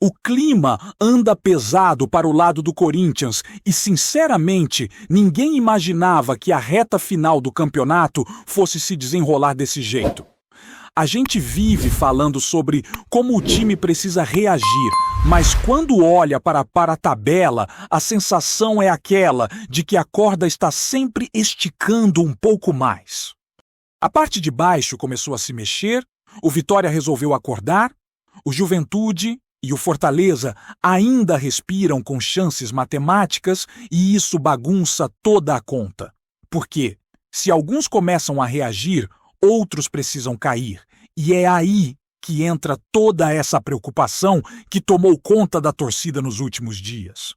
O clima anda pesado para o lado do Corinthians e, sinceramente, ninguém imaginava que a reta final do campeonato fosse se desenrolar desse jeito. A gente vive falando sobre como o time precisa reagir, mas quando olha para a tabela, a sensação é aquela de que a corda está sempre esticando um pouco mais. A parte de baixo começou a se mexer, o Vitória resolveu acordar, o Juventude e o Fortaleza ainda respiram com chances matemáticas e isso bagunça toda a conta. Porque, se alguns começam a reagir, outros precisam cair. E é aí que entra toda essa preocupação que tomou conta da torcida nos últimos dias.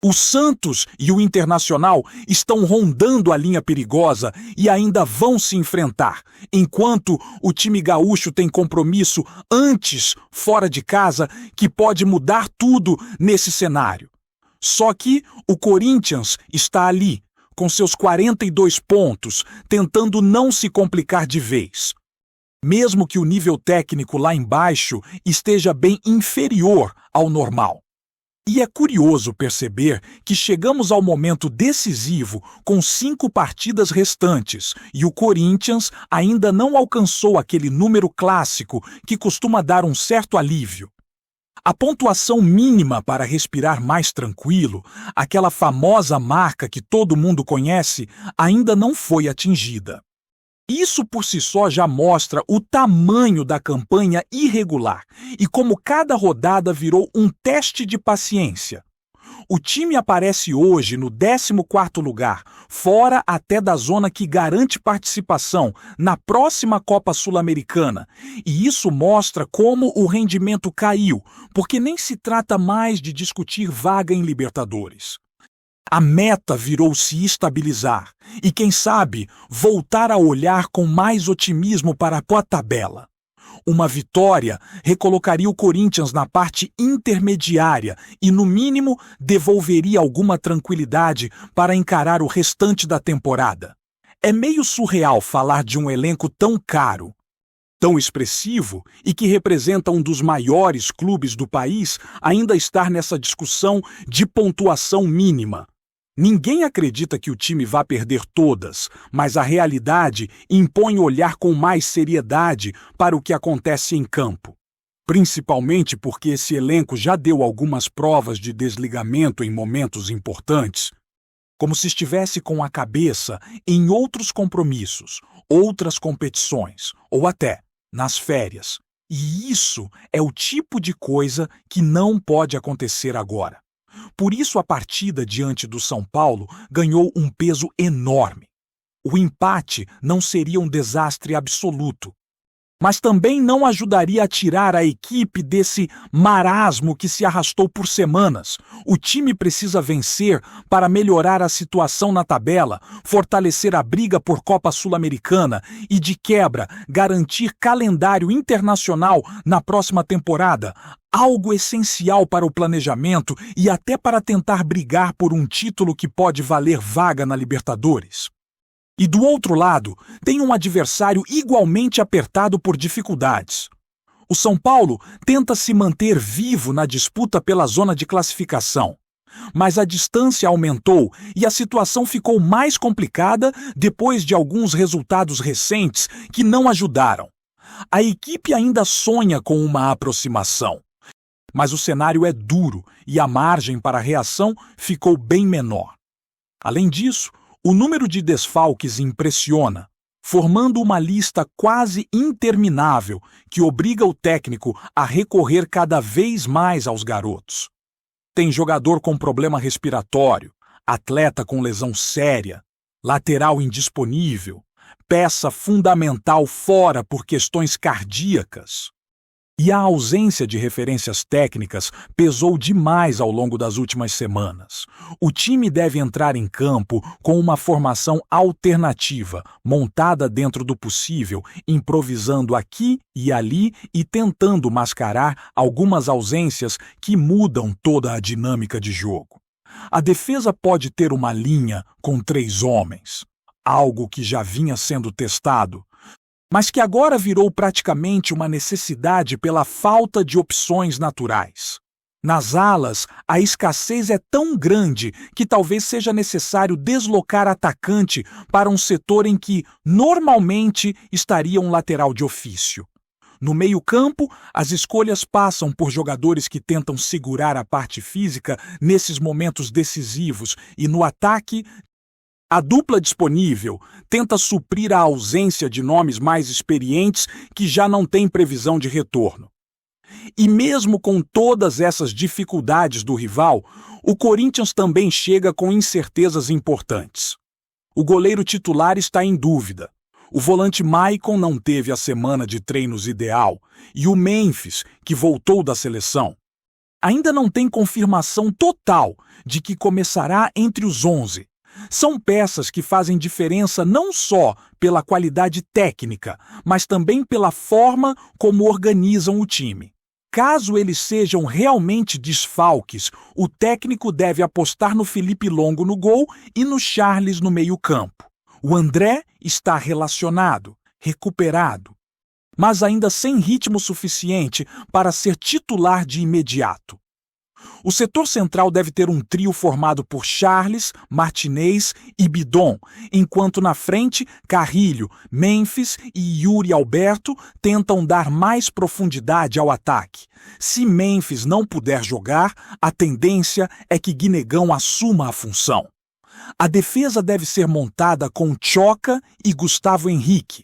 O Santos e o Internacional estão rondando a linha perigosa e ainda vão se enfrentar, enquanto o time gaúcho tem compromisso antes, fora de casa, que pode mudar tudo nesse cenário. Só que o Corinthians está ali, com seus 42 pontos, tentando não se complicar de vez. Mesmo que o nível técnico lá embaixo esteja bem inferior ao normal. E é curioso perceber que chegamos ao momento decisivo com 5 partidas restantes e o Corinthians ainda não alcançou aquele número clássico que costuma dar um certo alívio. A pontuação mínima para respirar mais tranquilo, aquela famosa marca que todo mundo conhece, ainda não foi atingida. Isso por si só já mostra o tamanho da campanha irregular e como cada rodada virou um teste de paciência. O time aparece hoje no 14º lugar, fora até da zona que garante participação na próxima Copa Sul-Americana. E isso mostra como o rendimento caiu, porque nem se trata mais de discutir vaga em Libertadores. A meta virou se estabilizar e, quem sabe, voltar a olhar com mais otimismo para a tabela. Uma vitória recolocaria o Corinthians na parte intermediária e, no mínimo, devolveria alguma tranquilidade para encarar o restante da temporada. É meio surreal falar de um elenco tão caro, tão expressivo e que representa um dos maiores clubes do país ainda estar nessa discussão de pontuação mínima. Ninguém acredita que o time vá perder todas, mas a realidade impõe olhar com mais seriedade para o que acontece em campo. Principalmente porque esse elenco já deu algumas provas de desligamento em momentos importantes, como se estivesse com a cabeça em outros compromissos, outras competições, ou até nas férias. E isso é o tipo de coisa que não pode acontecer agora. Por isso a partida diante do São Paulo ganhou um peso enorme. O empate não seria um desastre absoluto, mas também não ajudaria a tirar a equipe desse marasmo que se arrastou por semanas. O time precisa vencer para melhorar a situação na tabela, fortalecer a briga por Copa Sul-Americana e, de quebra, garantir calendário internacional na próxima temporada. Algo essencial para o planejamento e até para tentar brigar por um título que pode valer vaga na Libertadores. E do outro lado, tem um adversário igualmente apertado por dificuldades. O São Paulo tenta se manter vivo na disputa pela zona de classificação. Mas a distância aumentou e a situação ficou mais complicada depois de alguns resultados recentes que não ajudaram. A equipe ainda sonha com uma aproximação. Mas o cenário é duro e a margem para a reação ficou bem menor. Além disso, o número de desfalques impressiona, formando uma lista quase interminável que obriga o técnico a recorrer cada vez mais aos garotos. Tem jogador com problema respiratório, atleta com lesão séria, lateral indisponível, peça fundamental fora por questões cardíacas. E a ausência de referências técnicas pesou demais ao longo das últimas semanas. O time deve entrar em campo com uma formação alternativa, montada dentro do possível, improvisando aqui e ali e tentando mascarar algumas ausências que mudam toda a dinâmica de jogo. A defesa pode ter uma linha com 3 homens, algo que já vinha sendo testado, mas que agora virou praticamente uma necessidade pela falta de opções naturais. Nas alas, a escassez é tão grande que talvez seja necessário deslocar atacante para um setor em que, normalmente, estaria um lateral de ofício. No meio-campo, as escolhas passam por jogadores que tentam segurar a parte física nesses momentos decisivos e, no ataque, a dupla disponível tenta suprir a ausência de nomes mais experientes que já não têm previsão de retorno. E mesmo com todas essas dificuldades do rival, o Corinthians também chega com incertezas importantes. O goleiro titular está em dúvida. O volante Maicon não teve a semana de treinos ideal e o Memphis, que voltou da seleção, ainda não tem confirmação total de que começará entre os 11. São peças que fazem diferença não só pela qualidade técnica, mas também pela forma como organizam o time. Caso eles sejam realmente desfalques, o técnico deve apostar no Felipe Longo no gol e no Charles no meio-campo. O André está relacionado, recuperado, mas ainda sem ritmo suficiente para ser titular de imediato. O setor central deve ter um trio formado por Charles, Martinez e Bidon, enquanto na frente Carrilho, Memphis e Yuri Alberto tentam dar mais profundidade ao ataque. Se Memphis não puder jogar, a tendência é que Guinegão assuma a função. A defesa deve ser montada com Choca e Gustavo Henrique,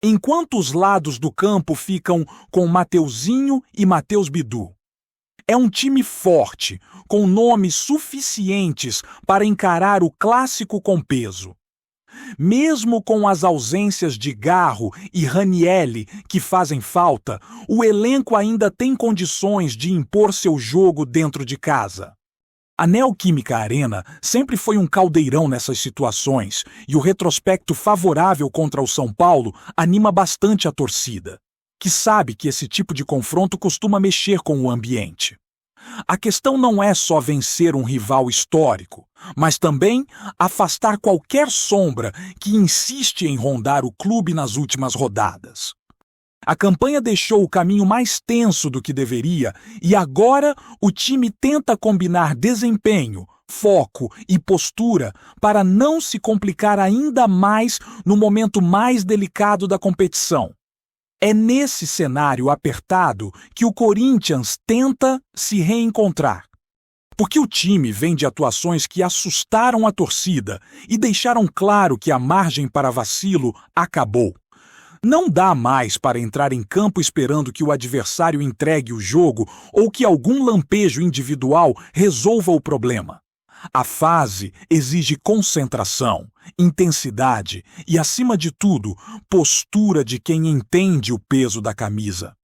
enquanto os lados do campo ficam com Mateuzinho e Matheus Bidu. É um time forte, com nomes suficientes para encarar o clássico com peso. Mesmo com as ausências de Garro e Ranielli que fazem falta, o elenco ainda tem condições de impor seu jogo dentro de casa. A Neoquímica Arena sempre foi um caldeirão nessas situações e o retrospecto favorável contra o São Paulo anima bastante a torcida, que sabe que esse tipo de confronto costuma mexer com o ambiente. A questão não é só vencer um rival histórico, mas também afastar qualquer sombra que insiste em rondar o clube nas últimas rodadas. A campanha deixou o caminho mais tenso do que deveria e agora o time tenta combinar desempenho, foco e postura para não se complicar ainda mais no momento mais delicado da competição. É nesse cenário apertado que o Corinthians tenta se reencontrar. Porque o time vem de atuações que assustaram a torcida e deixaram claro que a margem para vacilo acabou. Não dá mais para entrar em campo esperando que o adversário entregue o jogo ou que algum lampejo individual resolva o problema. A fase exige concentração, intensidade e, acima de tudo, postura de quem entende o peso da camisa.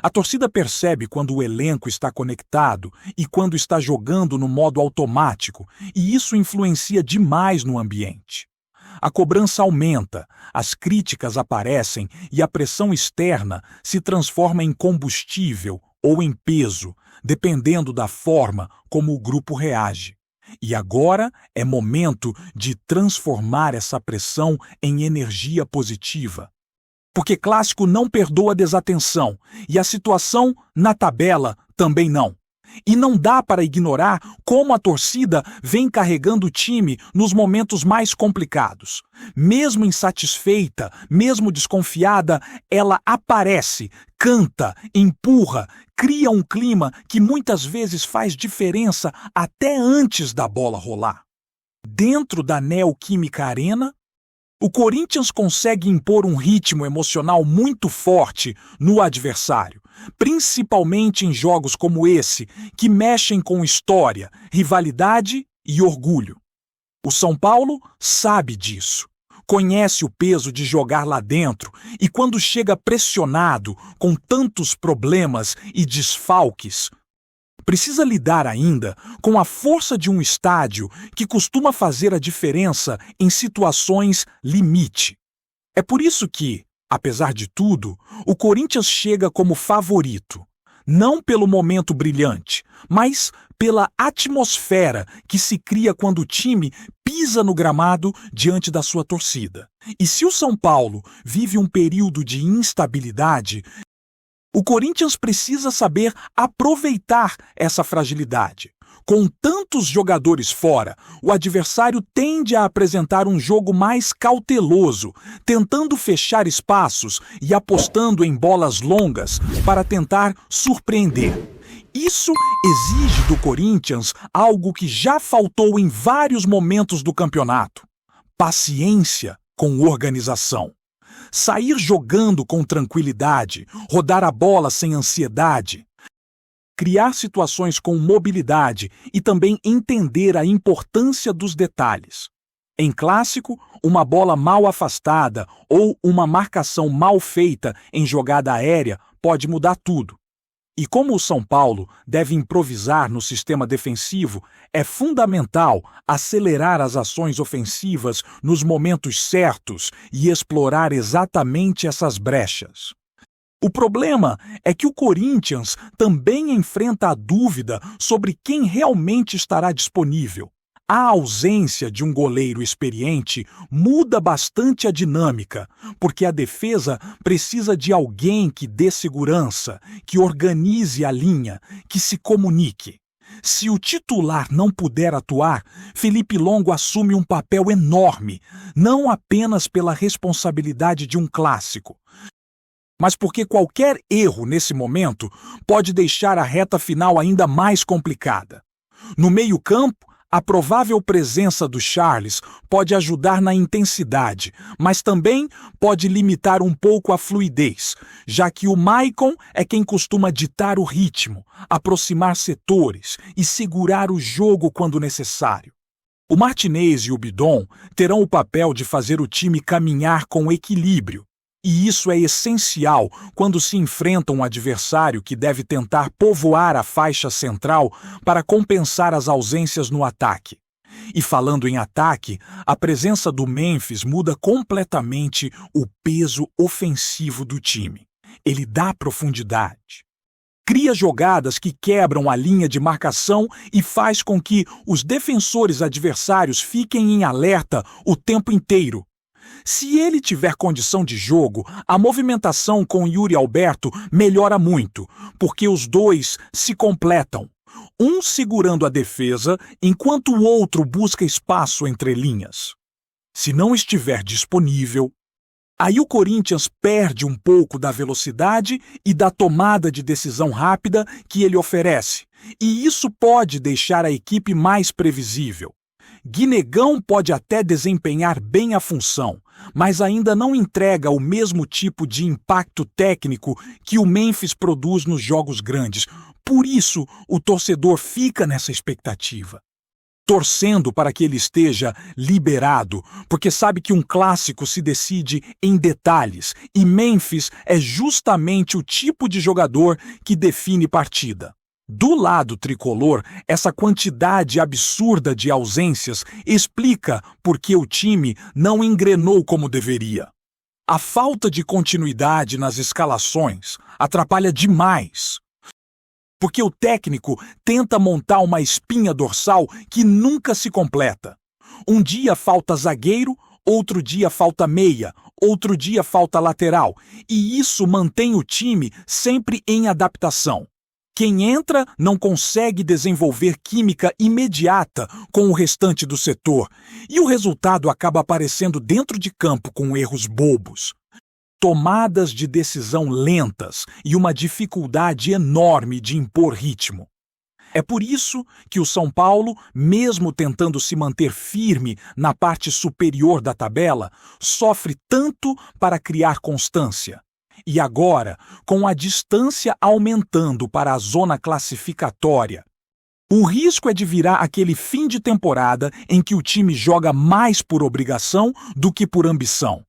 A torcida percebe quando o elenco está conectado e quando está jogando no modo automático, e isso influencia demais no ambiente. A cobrança aumenta, as críticas aparecem e a pressão externa se transforma em combustível ou em peso, dependendo da forma como o grupo reage. E agora é momento de transformar essa pressão em energia positiva. Porque clássico não perdoa desatenção e a situação na tabela também não. E não dá para ignorar como a torcida vem carregando o time nos momentos mais complicados. Mesmo insatisfeita, mesmo desconfiada, ela aparece, canta, empurra, cria um clima que muitas vezes faz diferença até antes da bola rolar. Dentro da Neoquímica Arena, o Corinthians consegue impor um ritmo emocional muito forte no adversário, principalmente em jogos como esse, que mexem com história, rivalidade e orgulho. O São Paulo sabe disso, conhece o peso de jogar lá dentro e quando chega pressionado com tantos problemas e desfalques, precisa lidar ainda com a força de um estádio que costuma fazer a diferença em situações limite. É por isso que, apesar de tudo, o Corinthians chega como favorito, não pelo momento brilhante, mas pela atmosfera que se cria quando o time pisa no gramado diante da sua torcida. E se o São Paulo vive um período de instabilidade, O Corinthians precisa saber aproveitar essa fragilidade. Com tantos jogadores fora, o adversário tende a apresentar um jogo mais cauteloso, tentando fechar espaços e apostando em bolas longas para tentar surpreender. Isso exige do Corinthians algo que já faltou em vários momentos do campeonato: paciência com organização. Sair jogando com tranquilidade, rodar a bola sem ansiedade, criar situações com mobilidade e também entender a importância dos detalhes. Em clássico, uma bola mal afastada ou uma marcação mal feita em jogada aérea pode mudar tudo. E como o São Paulo deve improvisar no sistema defensivo, é fundamental acelerar as ações ofensivas nos momentos certos e explorar exatamente essas brechas. O problema é que o Corinthians também enfrenta a dúvida sobre quem realmente estará disponível. A ausência de um goleiro experiente muda bastante a dinâmica, porque a defesa precisa de alguém que dê segurança, que organize a linha, que se comunique. Se o titular não puder atuar, Felipe Longo assume um papel enorme, não apenas pela responsabilidade de um clássico, mas porque qualquer erro nesse momento pode deixar a reta final ainda mais complicada. No meio-campo, a provável presença do Charles pode ajudar na intensidade, mas também pode limitar um pouco a fluidez, já que o Maicon é quem costuma ditar o ritmo, aproximar setores e segurar o jogo quando necessário. O Martinez e o Bidon terão o papel de fazer o time caminhar com equilíbrio, e isso é essencial quando se enfrenta um adversário que deve tentar povoar a faixa central para compensar as ausências no ataque. E falando em ataque, a presença do Memphis muda completamente o peso ofensivo do time. Ele dá profundidade. Cria jogadas que quebram a linha de marcação e faz com que os defensores adversários fiquem em alerta o tempo inteiro. Se ele tiver condição de jogo, a movimentação com Yuri Alberto melhora muito, porque os dois se completam, um segurando a defesa enquanto o outro busca espaço entre linhas. Se não estiver disponível, aí o Corinthians perde um pouco da velocidade e da tomada de decisão rápida que ele oferece, e isso pode deixar a equipe mais previsível. Guinegão pode até desempenhar bem a função, mas ainda não entrega o mesmo tipo de impacto técnico que o Memphis produz nos jogos grandes. Por isso, o torcedor fica nessa expectativa, torcendo para que ele esteja liberado, porque sabe que um clássico se decide em detalhes, e Memphis é justamente o tipo de jogador que define partida. Do lado tricolor, essa quantidade absurda de ausências explica por que o time não engrenou como deveria. A falta de continuidade nas escalações atrapalha demais, porque o técnico tenta montar uma espinha dorsal que nunca se completa. Um dia falta zagueiro, outro dia falta meia, outro dia falta lateral, e isso mantém o time sempre em adaptação. Quem entra não consegue desenvolver química imediata com o restante do setor, e o resultado acaba aparecendo dentro de campo com erros bobos, tomadas de decisão lentas e uma dificuldade enorme de impor ritmo. É por isso que o São Paulo, mesmo tentando se manter firme na parte superior da tabela, sofre tanto para criar constância. E agora, com a distância aumentando para a zona classificatória, o risco é de virar aquele fim de temporada em que o time joga mais por obrigação do que por ambição.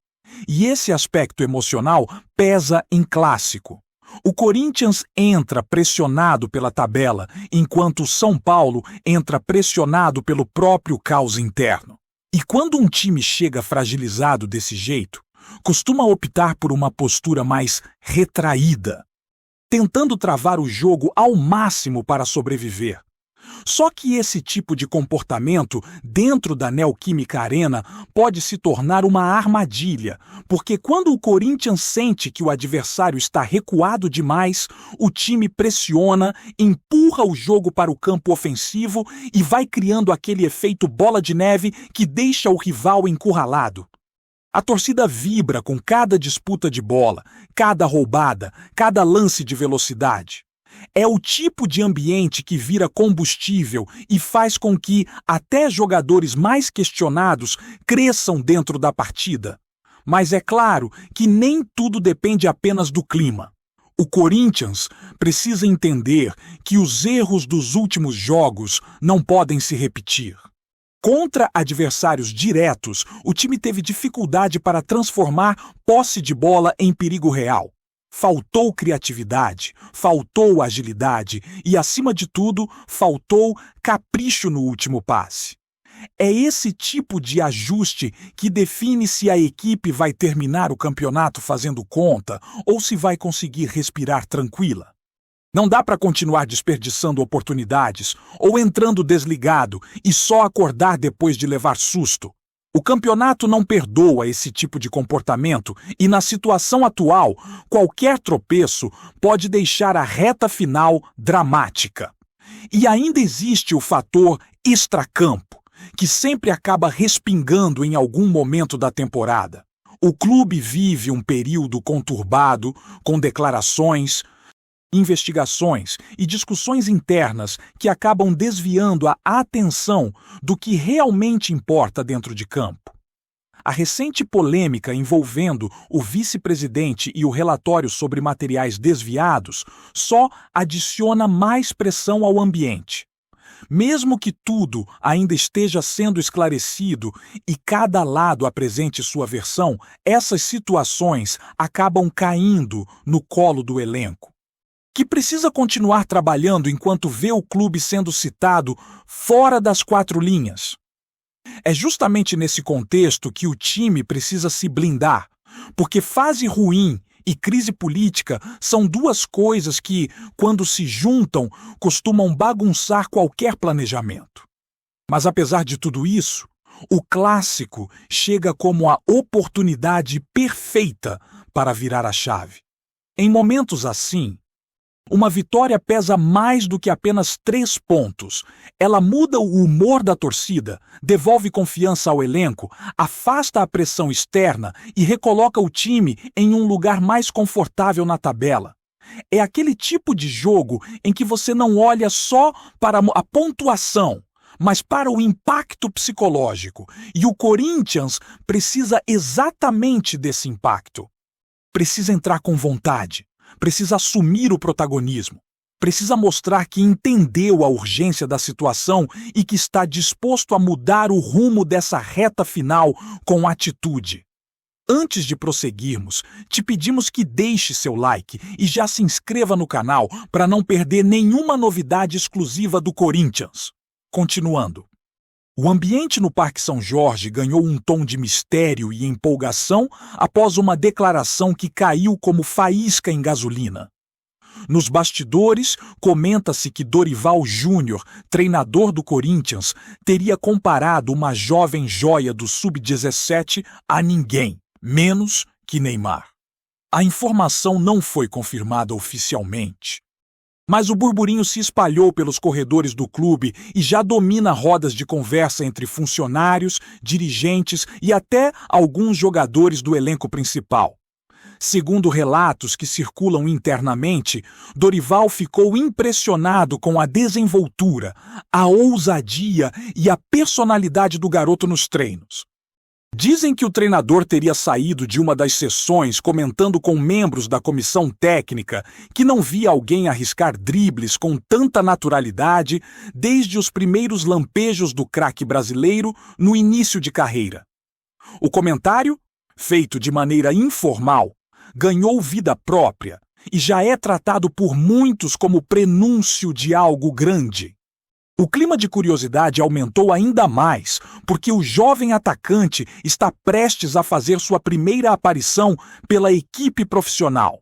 E esse aspecto emocional pesa em clássico. O Corinthians entra pressionado pela tabela, enquanto o São Paulo entra pressionado pelo próprio caos interno. E quando um time chega fragilizado desse jeito, costuma optar por uma postura mais retraída, tentando travar o jogo ao máximo para sobreviver. Só que esse tipo de comportamento dentro da Neoquímica Arena pode se tornar uma armadilha, porque quando o Corinthians sente que o adversário está recuado demais, o time pressiona, empurra o jogo para o campo ofensivo e vai criando aquele efeito bola de neve que deixa o rival encurralado. A torcida vibra com cada disputa de bola, cada roubada, cada lance de velocidade. É o tipo de ambiente que vira combustível e faz com que até jogadores mais questionados cresçam dentro da partida. Mas é claro que nem tudo depende apenas do clima. O Corinthians precisa entender que os erros dos últimos jogos não podem se repetir. Contra adversários diretos, o time teve dificuldade para transformar posse de bola em perigo real. Faltou criatividade, faltou agilidade e, acima de tudo, faltou capricho no último passe. É esse tipo de ajuste que define se a equipe vai terminar o campeonato fazendo conta ou se vai conseguir respirar tranquila. Não dá para continuar desperdiçando oportunidades ou entrando desligado e só acordar depois de levar susto. O campeonato não perdoa esse tipo de comportamento e, na situação atual, qualquer tropeço pode deixar a reta final dramática. E ainda existe o fator extracampo, que sempre acaba respingando em algum momento da temporada. O clube vive um período conturbado, com declarações, investigações e discussões internas que acabam desviando a atenção do que realmente importa dentro de campo. A recente polêmica envolvendo o vice-presidente e o relatório sobre materiais desviados só adiciona mais pressão ao ambiente. Mesmo que tudo ainda esteja sendo esclarecido e cada lado apresente sua versão, essas situações acabam caindo no colo do elenco, que precisa continuar trabalhando enquanto vê o clube sendo citado fora das quatro linhas. É justamente nesse contexto que o time precisa se blindar, porque fase ruim e crise política são duas coisas que, quando se juntam, costumam bagunçar qualquer planejamento. Mas apesar de tudo isso, o clássico chega como a oportunidade perfeita para virar a chave. Em momentos assim, uma vitória pesa mais do que apenas 3 pontos. Ela muda o humor da torcida, devolve confiança ao elenco, afasta a pressão externa e recoloca o time em um lugar mais confortável na tabela. É aquele tipo de jogo em que você não olha só para a pontuação, mas para o impacto psicológico. E o Corinthians precisa exatamente desse impacto. Precisa entrar com vontade. Precisa assumir o protagonismo. Precisa mostrar que entendeu a urgência da situação e que está disposto a mudar o rumo dessa reta final com atitude. Antes de prosseguirmos, te pedimos que deixe seu like e já se inscreva no canal para não perder nenhuma novidade exclusiva do Corinthians. Continuando. O ambiente no Parque São Jorge ganhou um tom de mistério e empolgação após uma declaração que caiu como faísca em gasolina. Nos bastidores, comenta-se que Dorival Júnior, treinador do Corinthians, teria comparado uma jovem joia do Sub-17 a ninguém, menos que Neymar. A informação não foi confirmada oficialmente, mas o burburinho se espalhou pelos corredores do clube e já domina rodas de conversa entre funcionários, dirigentes e até alguns jogadores do elenco principal. Segundo relatos que circulam internamente, Dorival ficou impressionado com a desenvoltura, a ousadia e a personalidade do garoto nos treinos. Dizem que o treinador teria saído de uma das sessões comentando com membros da comissão técnica que não via alguém arriscar dribles com tanta naturalidade desde os primeiros lampejos do craque brasileiro no início de carreira. O comentário, feito de maneira informal, ganhou vida própria e já é tratado por muitos como prenúncio de algo grande. O clima de curiosidade aumentou ainda mais, porque o jovem atacante está prestes a fazer sua primeira aparição pela equipe profissional.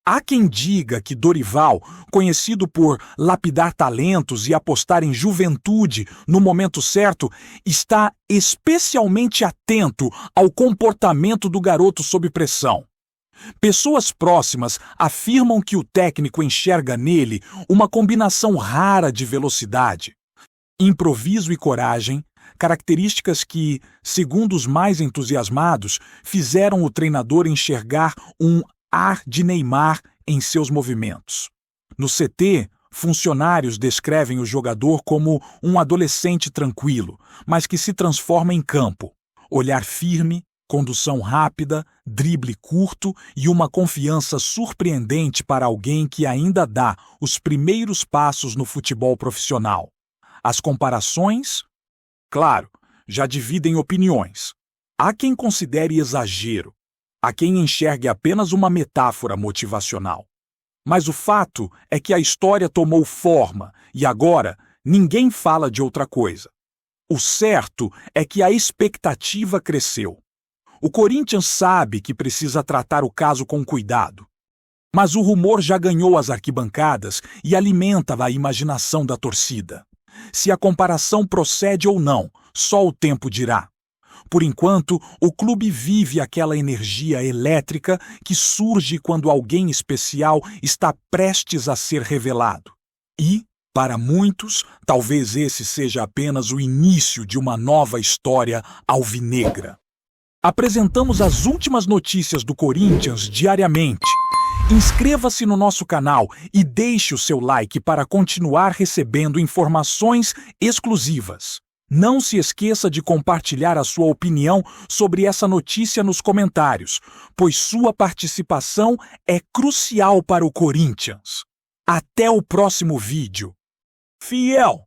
Há quem diga que Dorival, conhecido por lapidar talentos e apostar em juventude no momento certo, está especialmente atento ao comportamento do garoto sob pressão. Pessoas próximas afirmam que o técnico enxerga nele uma combinação rara de velocidade, improviso e coragem, características que, segundo os mais entusiasmados, fizeram o treinador enxergar um ar de Neymar em seus movimentos. No CT, funcionários descrevem o jogador como um adolescente tranquilo, mas que se transforma em campo. Olhar firme, condução rápida, drible curto e uma confiança surpreendente para alguém que ainda dá os primeiros passos no futebol profissional. As comparações, claro, já dividem opiniões. Há quem considere exagero, há quem enxergue apenas uma metáfora motivacional. Mas o fato é que a história tomou forma e agora ninguém fala de outra coisa. O certo é que a expectativa cresceu. O Corinthians sabe que precisa tratar o caso com cuidado. Mas o rumor já ganhou as arquibancadas e alimenta a imaginação da torcida. Se a comparação procede ou não, só o tempo dirá. Por enquanto, o clube vive aquela energia elétrica que surge quando alguém especial está prestes a ser revelado. E, para muitos, talvez esse seja apenas o início de uma nova história alvinegra. Apresentamos as últimas notícias do Corinthians diariamente. Inscreva-se no nosso canal e deixe o seu like para continuar recebendo informações exclusivas. Não se esqueça de compartilhar a sua opinião sobre essa notícia nos comentários, pois sua participação é crucial para o Corinthians. Até o próximo vídeo. Fiel!